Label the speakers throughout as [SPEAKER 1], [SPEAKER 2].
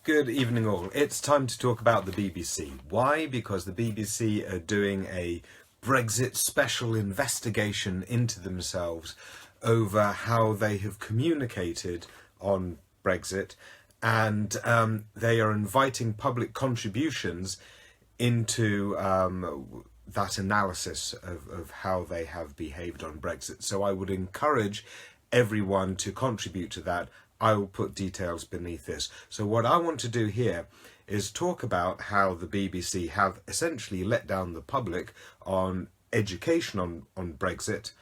[SPEAKER 1] Good evening all. It's time to talk about the BBC. Why? Because the BBC are doing a Brexit special investigation into themselves over how they have communicated on Brexit, and they are inviting public contributions into that analysis of how they have behaved on Brexit. So I would encourage everyone to contribute to that. I will put details beneath this. So what I want to do here is talk about how the BBC have essentially let down the public on education on Brexit.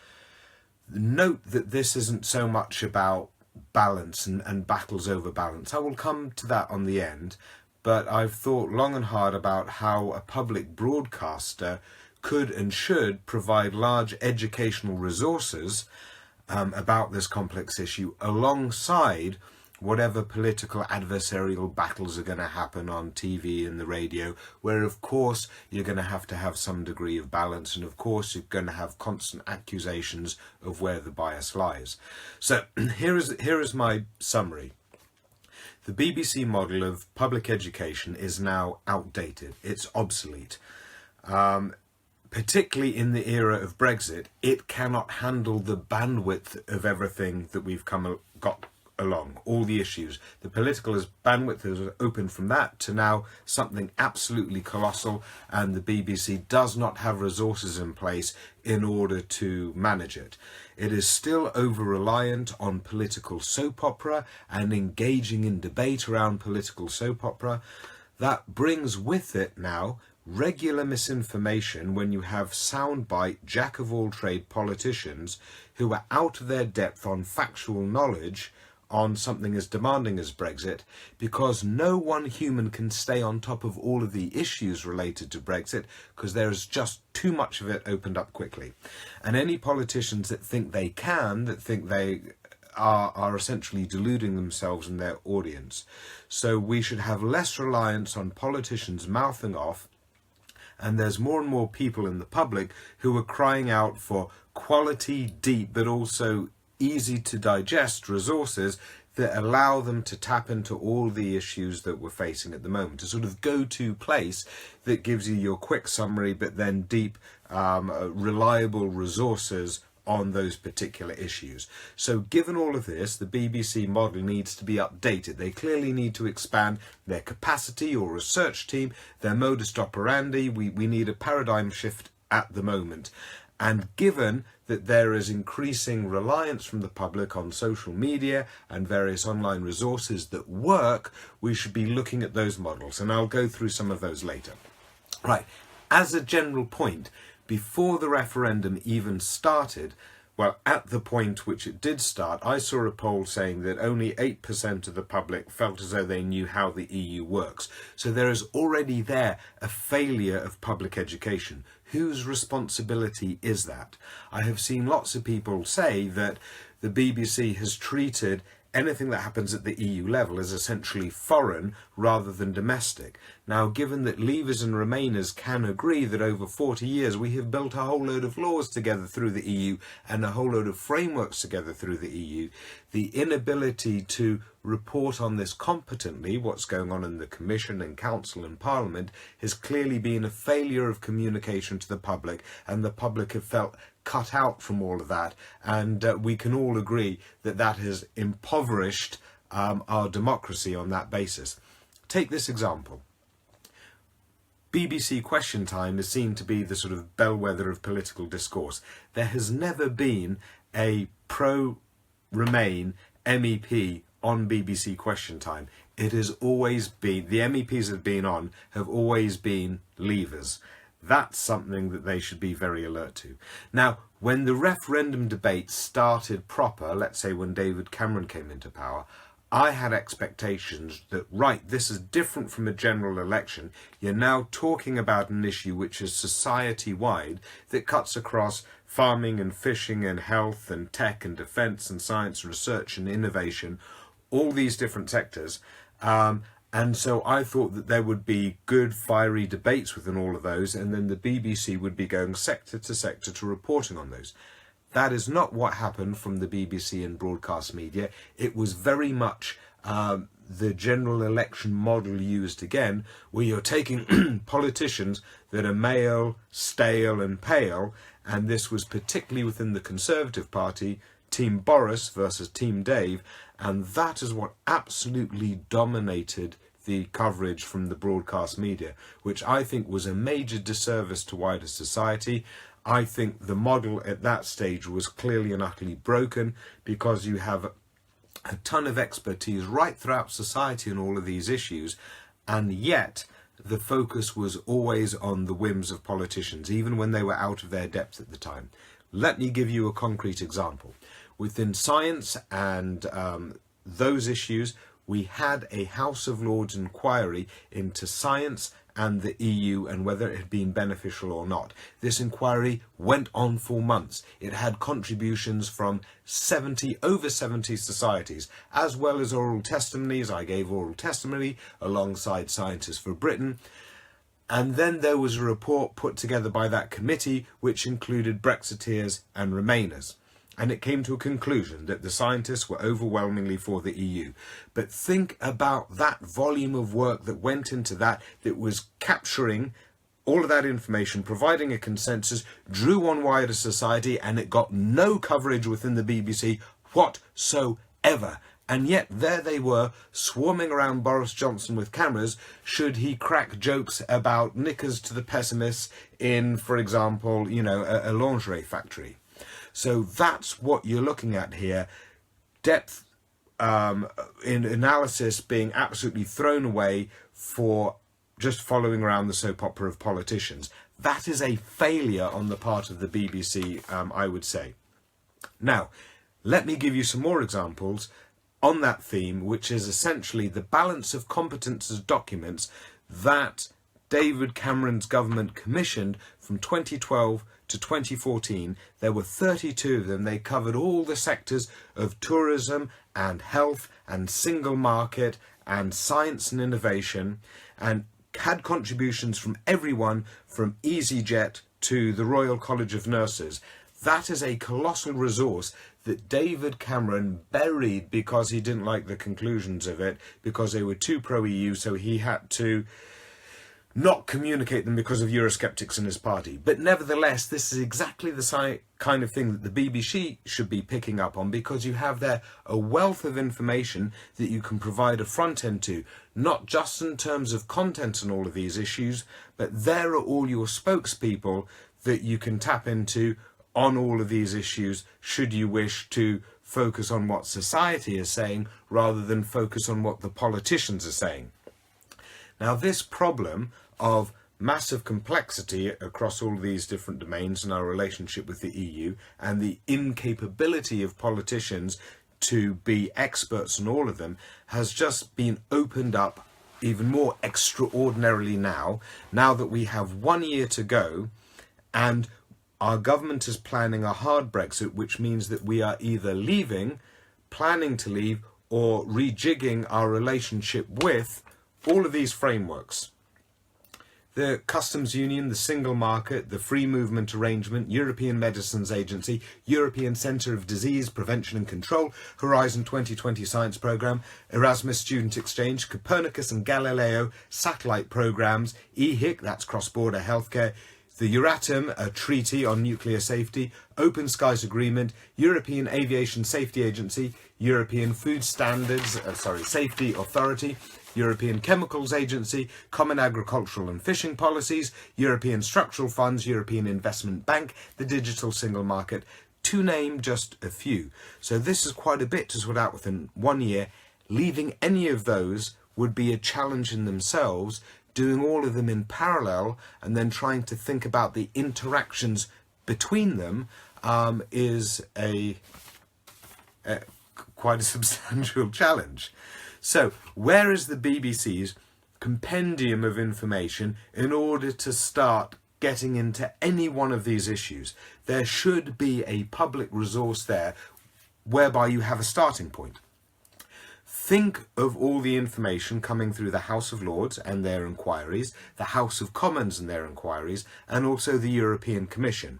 [SPEAKER 1] Note that this isn't so much about balance and battles over balance. I will come to that on the end, but I've thought long and hard about how a public broadcaster could and should provide large educational resources about this complex issue alongside whatever political adversarial battles are going to happen on TV and the radio, where of course you're going to have some degree of balance, and of course you're going to have constant accusations of where the bias lies. So here is my summary. The BBC model of public education is now outdated. It's obsolete. Particularly in the era of Brexit, it cannot handle the bandwidth of everything that we've got along, all the issues. The political bandwidth has opened from that to now something absolutely colossal, and the BBC does not have resources in place in order to manage it. It is still over-reliant on political soap opera and engaging in debate around political soap opera. That brings with it now regular misinformation when you have soundbite jack-of-all-trade politicians who are out of their depth on factual knowledge on something as demanding as Brexit, because no one human can stay on top of all of the issues related to Brexit, because there is just too much of it opened up quickly. And any politicians that think they can, that think they are essentially deluding themselves and their audience. So we should have less reliance on politicians mouthing off, and there's more and more people in the public who are crying out for quality, deep, but also easy to digest resources that allow them to tap into all the issues that we're facing at the moment. A sort of go-to place that gives you your quick summary, but then deep, reliable resources on those particular issues. So given all of this, the BBC model needs to be updated. They clearly need to expand their capacity or research team, their modus operandi. We need a paradigm shift at the moment. And given that there is increasing reliance from the public on social media and various online resources that work, we should be looking at those models. And I'll go through some of those later. Right, as a general point, before the referendum even started, well, at the point which it did start, I saw a poll saying that only 8% of the public felt as though they knew how the EU works. So there is already there a failure of public education. Whose responsibility is that? I have seen lots of people say that the BBC has treated anything that happens at the EU level is essentially foreign rather than domestic. Now, given that Leavers and Remainers can agree that over 40 years we have built a whole load of laws together through the EU and a whole load of frameworks together through the EU, the inability to report on this competently, what's going on in the Commission and Council and Parliament, has clearly been a failure of communication to the public, and the public have felt cut out from all of that, and we can all agree that that has impoverished our democracy on that basis. Take this example. BBC Question Time is seen to be the sort of bellwether of political discourse. There has never been a pro-Remain MEP on BBC Question Time. It has always been, the MEPs that have been on have always been Leavers. That's something that they should be very alert to. Now, when the referendum debate started proper, let's say when David Cameron came into power, I had expectations that, right, this is different from a general election. You're now talking about an issue which is society-wide, that cuts across farming and fishing and health and tech and defence and science and research and innovation, all these different sectors. And so I thought that there would be good, fiery debates within all of those, and then the BBC would be going sector to sector to reporting on those. That is not what happened from the BBC and broadcast media. It was very much the general election model used again, where you're taking politicians that are male, stale and pale, and this was particularly within the Conservative Party, Team Boris versus Team Dave, and that is what absolutely dominated the coverage from the broadcast media, which I think was a major disservice to wider society. I think the model at that stage was clearly and utterly broken, because you have a ton of expertise right throughout society on all of these issues, and yet the focus was always on the whims of politicians, even when they were out of their depth at the time. Let me give you a concrete example. Within science and those issues, we had a House of Lords inquiry into science and the EU and whether it had been beneficial or not. This inquiry went on for months. It had contributions from over 70 societies, as well as oral testimonies. I gave oral testimony alongside Scientists for Britain. And then there was a report put together by that committee which included Brexiteers and Remainers. And it came to a conclusion that the scientists were overwhelmingly for the EU. But think about that volume of work that went into that was capturing all of that information, providing a consensus, drew on wider society, and it got no coverage within the BBC whatsoever. And yet there they were, swarming around Boris Johnson with cameras, should he crack jokes about knickers to the pessimists in, for example, a lingerie factory. So that's what you're looking at here. Depth in analysis being absolutely thrown away for just following around the soap opera of politicians. That is a failure on the part of the BBC, I would say. Now, let me give you some more examples on that theme, which is essentially the balance of competences documents that David Cameron's government commissioned from 2012 to 2014. There were 32 of them. They covered all the sectors of tourism and health and single market and science and innovation, and had contributions from everyone from EasyJet to the Royal College of Nurses. That is a colossal resource that David Cameron buried because he didn't like the conclusions of it, because they were too pro-EU, so he had to not communicate them because of Eurosceptics in his party. But nevertheless, this is exactly the kind of thing that the BBC should be picking up on, because you have there a wealth of information that you can provide a front end to, not just in terms of content on all of these issues, but there are all your spokespeople that you can tap into on all of these issues, should you wish to focus on what society is saying rather than focus on what the politicians are saying. Now, this problem of massive complexity across all these different domains in our relationship with the EU, and the incapability of politicians to be experts on all of them, has just been opened up even more extraordinarily now that we have 1 year to go, and our government is planning a hard Brexit, which means that we are either leaving, planning to leave, or rejigging our relationship with all of these frameworks. The Customs Union, the Single Market, the Free Movement Arrangement, European Medicines Agency, European Centre of Disease Prevention and Control, Horizon 2020 Science Programme, Erasmus Student Exchange, Copernicus and Galileo Satellite Programmes, EHIC, that's cross-border healthcare, the Euratom, a treaty on nuclear safety, Open Skies Agreement, European Aviation Safety Agency, European Food Safety Authority, European Chemicals Agency, Common Agricultural and Fishing Policies, European Structural Funds, European Investment Bank, the Digital Single Market, to name just a few. So this is quite a bit to sort out within 1 year. Leaving any of those would be a challenge in themselves. Doing all of them in parallel and then trying to think about the interactions between them is quite a substantial challenge. So where is the BBC's compendium of information in order to start getting into any one of these issues? There should be a public resource there whereby you have a starting point. Think of all the information coming through the House of Lords and their inquiries, the House of Commons and their inquiries, and also the European Commission.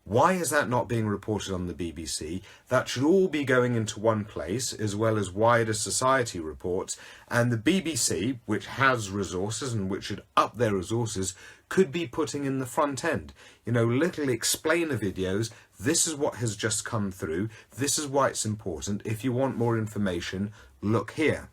[SPEAKER 1] Why is that not being reported on the BBC? That should all be going into one place, as well as wider society reports. And the BBC, which has resources and which should up their resources, could be putting in the front end, little explainer videos. This is what has just come through. This is why it's important. If you want more information, look here.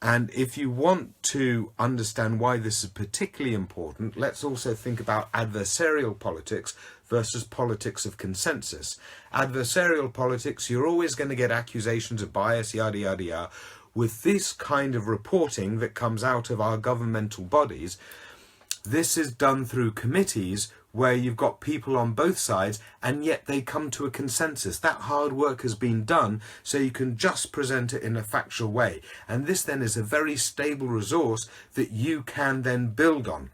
[SPEAKER 1] And if you want to understand why this is particularly important, let's also think about adversarial politics versus politics of consensus. Adversarial politics, you're always going to get accusations of bias, yada, yada, yada. With this kind of reporting that comes out of our governmental bodies, this is done through committees where you've got people on both sides, and yet they come to a consensus. That hard work has been done, so you can just present it in a factual way. And this then is a very stable resource that you can then build on.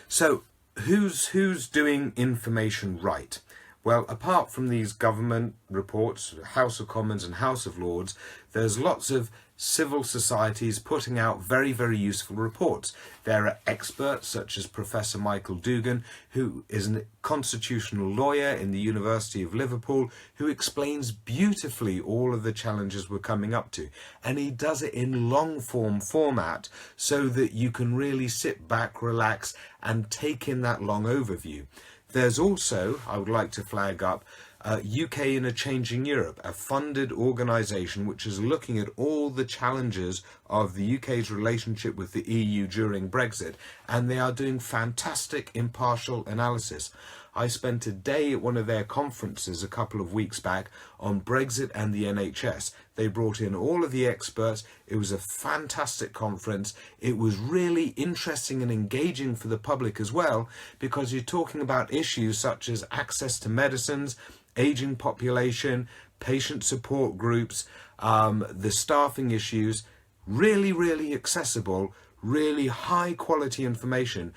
[SPEAKER 1] So who's doing information right? Well, apart from these government reports, House of Commons and House of Lords, there's lots of civil societies putting out very, very useful reports. There are experts such as Professor Michael Dugan, who is a constitutional lawyer in the University of Liverpool, who explains beautifully all of the challenges we're coming up to. And he does it in long form format so that you can really sit back, relax, and take in that long overview. There's also, I would like to flag up, UK in a Changing Europe, a funded organisation which is looking at all the challenges of the UK's relationship with the EU during Brexit, and they are doing fantastic impartial analysis. I spent a day at one of their conferences a couple of weeks back on Brexit and the NHS. They brought in all of the experts. It was a fantastic conference. It was really interesting and engaging for the public as well, because you're talking about issues such as access to medicines, ageing population, patient support groups, the staffing issues. Really, really accessible, really high quality information.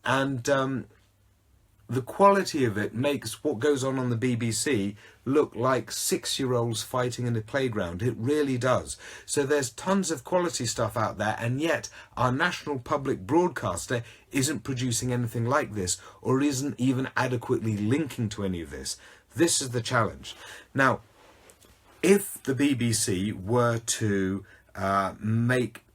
[SPEAKER 1] And the quality of it makes what goes on the BBC look like 6-year-olds fighting in a playground. It really does. So there's tons of quality stuff out there, and yet our national public broadcaster isn't producing anything like this, or isn't even adequately linking to any of this. This is the challenge. Now, if the BBC were to make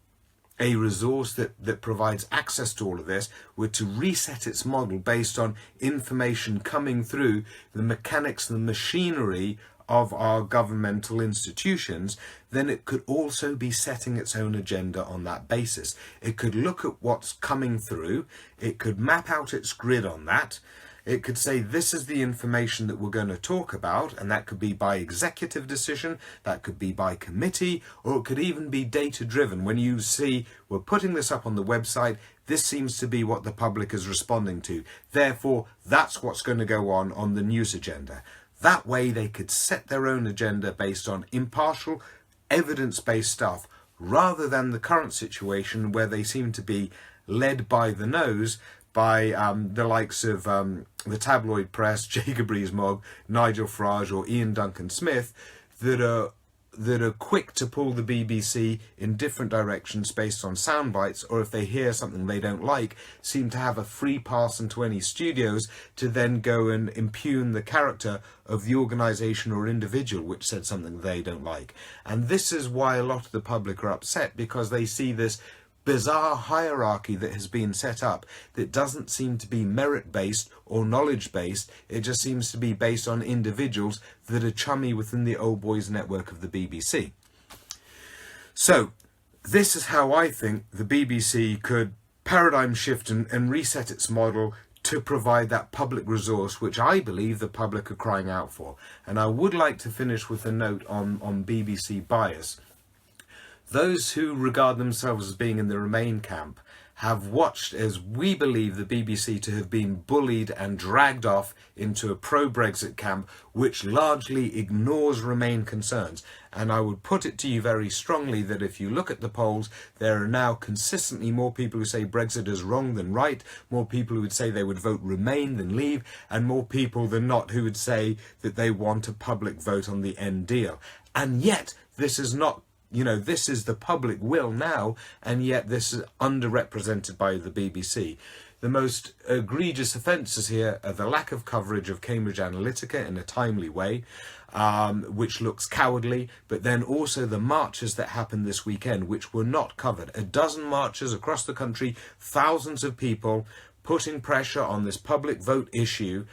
[SPEAKER 1] a resource that provides access to all of this, were to reset its model based on information coming through the mechanics and the machinery of our governmental institutions, then it could also be setting its own agenda on that basis. It could look at what's coming through, it could map out its grid on that. It could say, this is the information that we're going to talk about, and that could be by executive decision, that could be by committee, or it could even be data-driven. When you see, we're putting this up on the website, this seems to be what the public is responding to. Therefore, that's what's going to go on the news agenda. That way, they could set their own agenda based on impartial, evidence-based stuff, rather than the current situation where they seem to be led by the nose by the likes of the tabloid press, Jacob Rees-Mogg, Nigel Farage or Ian Duncan Smith, that are quick to pull the BBC in different directions based on sound bites, or if they hear something they don't like, seem to have a free pass into any studios to then go and impugn the character of the organisation or individual which said something they don't like. And this is why a lot of the public are upset, because they see this bizarre hierarchy that has been set up that doesn't seem to be merit-based or knowledge-based. It just seems to be based on individuals that are chummy within the old boys network of the BBC. So this is how I think the BBC could paradigm shift and reset its model to provide that public resource which I believe the public are crying out for. And I would like to finish with a note on BBC bias. Those who regard themselves as being in the Remain camp have watched as we believe the BBC to have been bullied and dragged off into a pro-Brexit camp which largely ignores Remain concerns. And I would put it to you very strongly that if you look at the polls, there are now consistently more people who say Brexit is wrong than right, more people who would say they would vote Remain than Leave, and more people than not who would say that they want a public vote on the end deal. And yet, this is not this is the public will now, and yet this is underrepresented by the BBC. The most egregious offences here are the lack of coverage of Cambridge Analytica in a timely way, which looks cowardly, but then also the marches that happened this weekend, which were not covered. A dozen marches across the country, thousands of people putting pressure on this public vote issue,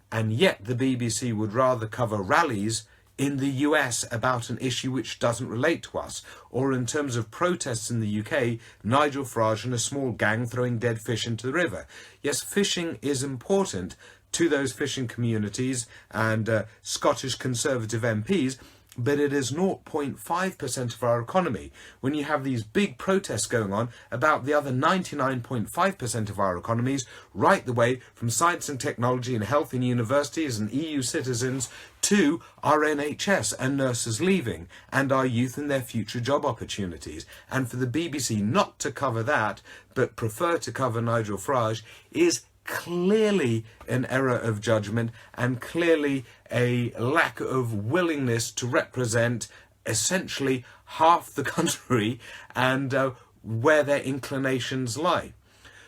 [SPEAKER 1] and yet the BBC would rather cover rallies in the US about an issue which doesn't relate to us. Or in terms of protests in the UK, Nigel Farage and a small gang throwing dead fish into the river. Yes, fishing is important to those fishing communities and Scottish Conservative MPs, but it is 0.5% of our economy. When you have these big protests going on about the other 99.5% of our economies, right the way from science and technology and health in universities and EU citizens to our NHS and nurses leaving, and our youth and their future job opportunities. And for the BBC not to cover that, but prefer to cover Nigel Farage, is clearly an error of judgment and clearly a lack of willingness to represent essentially half the country and where their inclinations lie.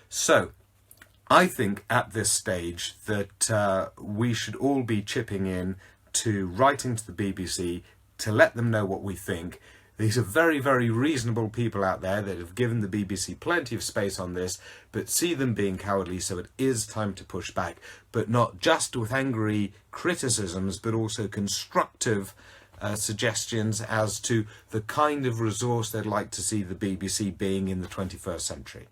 [SPEAKER 1] So I think at this stage that we should all be chipping in to writing to the BBC to let them know what we think. These are very, very reasonable people out there that have given the BBC plenty of space on this, but see them being cowardly, so it is time to push back, but not just with angry criticisms, but also constructive suggestions as to the kind of resource they'd like to see the BBC being in the 21st century.